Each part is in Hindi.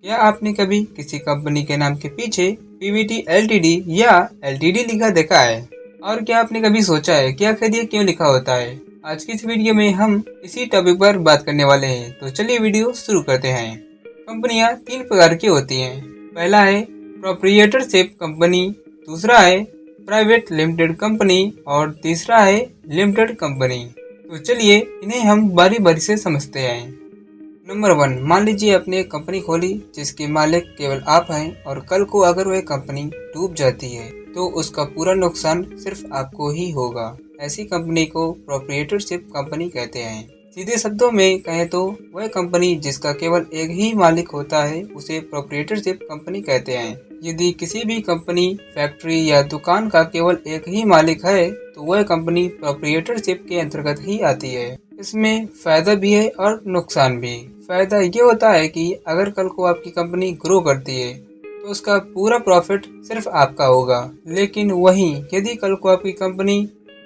क्या आपने कभी किसी कंपनी के नाम के पीछे पीवीटी एलटीडी या एलटीडी लिखा देखा है? और क्या आपने कभी सोचा है कि आखिर ये क्यों लिखा होता है? आज की इस वीडियो में हम इसी टॉपिक पर बात करने वाले हैं, तो चलिए वीडियो शुरू करते हैं। कंपनियां तीन प्रकार की होती हैं। पहला है प्रोप्रिएटरशिप कंपनी, दूसरा है प्राइवेट लिमिटेड कंपनी और तीसरा है लिमिटेड कंपनी। तो चलिए इन्हें हम बारी बारी से समझते हैं। नंबर 1, मान लीजिए आपने एक कंपनी खोली जिसके मालिक केवल आप हैं और कल को अगर वह कंपनी डूब जाती है तो उसका पूरा नुकसान सिर्फ आपको ही होगा। ऐसी कंपनी को प्रोप्रिएटरशिप कंपनी कहते हैं। सीधे शब्दों में कहें तो वह कंपनी जिसका केवल एक ही मालिक होता है उसे प्रोप्रिएटरशिप कंपनी कहते हैं। यदि किसी भी कंपनी, फैक्ट्री या दुकान का केवल एक ही मालिक है तो वह कंपनी प्रोप्रिएटरशिप के अंतर्गत ही आती है। इसमें फायदा भी है और नुकसान भी। फायदा ये होता है कि अगर कल को आपकी कंपनी ग्रो करती है तो उसका पूरा प्रॉफिट सिर्फ आपका होगा, लेकिन वहीं यदि कल को आपकी कंपनी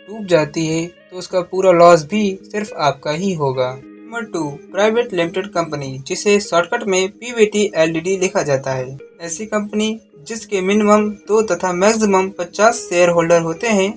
डूब जाती है तो उसका पूरा लॉस भी सिर्फ आपका ही होगा। नंबर 2, प्राइवेट लिमिटेड कंपनी, जिसे शॉर्टकट में पीवीटी एलटीडी लिखा जाता है। ऐसी कंपनी जिसके मिनिमम 2 तथा मैक्सिमम 50 शेयर होल्डर होते हैं,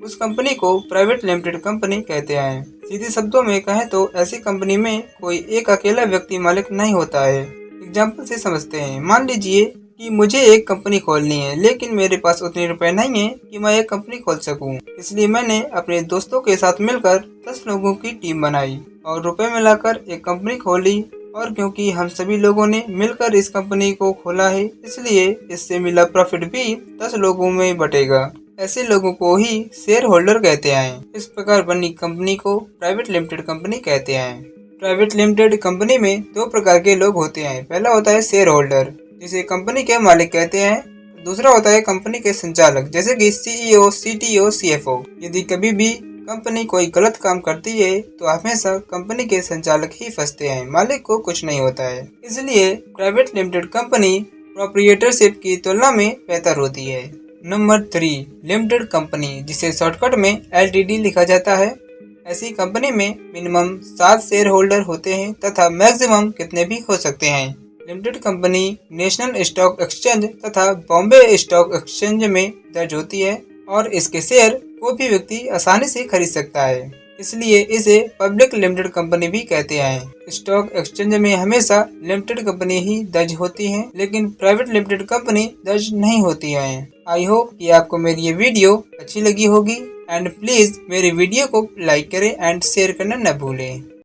उस कंपनी को प्राइवेट लिमिटेड कंपनी कहते हैं। सीधे शब्दों में कहें तो ऐसी कंपनी में कोई एक अकेला व्यक्ति मालिक नहीं होता है। एग्जाम्पल से समझते हैं। मान लीजिए कि मुझे एक कंपनी खोलनी है, लेकिन मेरे पास उतने रुपए नहीं है कि मैं एक कंपनी खोल सकूं। इसलिए मैंने अपने दोस्तों के साथ मिलकर 10 लोगों की टीम बनाई और रुपए मिलाकर एक कंपनी खोली। और क्योंकि हम सभी लोगों ने मिलकर इस कंपनी को खोला है, इसलिए इससे मिला प्रॉफिट भी 10 लोगों में बटेगा। ऐसे लोगों को ही शेयर होल्डर कहते हैं। इस प्रकार बनी कंपनी को प्राइवेट लिमिटेड कंपनी कहते हैं। प्राइवेट लिमिटेड कंपनी में 2 प्रकार के लोग होते हैं। पहला होता है शेयर होल्डर, जिसे कंपनी के मालिक कहते हैं। दूसरा होता है कंपनी के संचालक, जैसे कि सीईओ, सीटीओ, सीएफओ। यदि कभी भी कंपनी कोई गलत काम करती है तो हमेशा कंपनी के संचालक ही फंसते हैं, मालिक को कुछ नहीं होता है। इसलिए प्राइवेट लिमिटेड कंपनी प्रोप्रिएटरशिप की तुलना में बेहतर होती है। नंबर 3, लिमिटेड कंपनी, जिसे शॉर्टकट में एलटीडी लिखा जाता है। ऐसी कंपनी में मिनिमम 7 शेयर होल्डर होते हैं तथा मैक्सिमम कितने भी हो सकते हैं। Limited company national stock exchange तथा बॉम्बे स्टॉक एक्सचेंज में दर्ज होती है और इसके शेयर कोई भी व्यक्ति आसानी से खरीद सकता है। इसलिए इसे पब्लिक लिमिटेड कंपनी भी कहते हैं। स्टॉक एक्सचेंज में हमेशा लिमिटेड कंपनी ही दर्ज होती है, लेकिन प्राइवेट लिमिटेड कंपनी दर्ज नहीं होती है। आई होप कि आपको मेरी ये वीडियो अच्छी लगी होगी एंड प्लीज मेरी वीडियो को लाइक करें एंड शेयर करना न भूलें।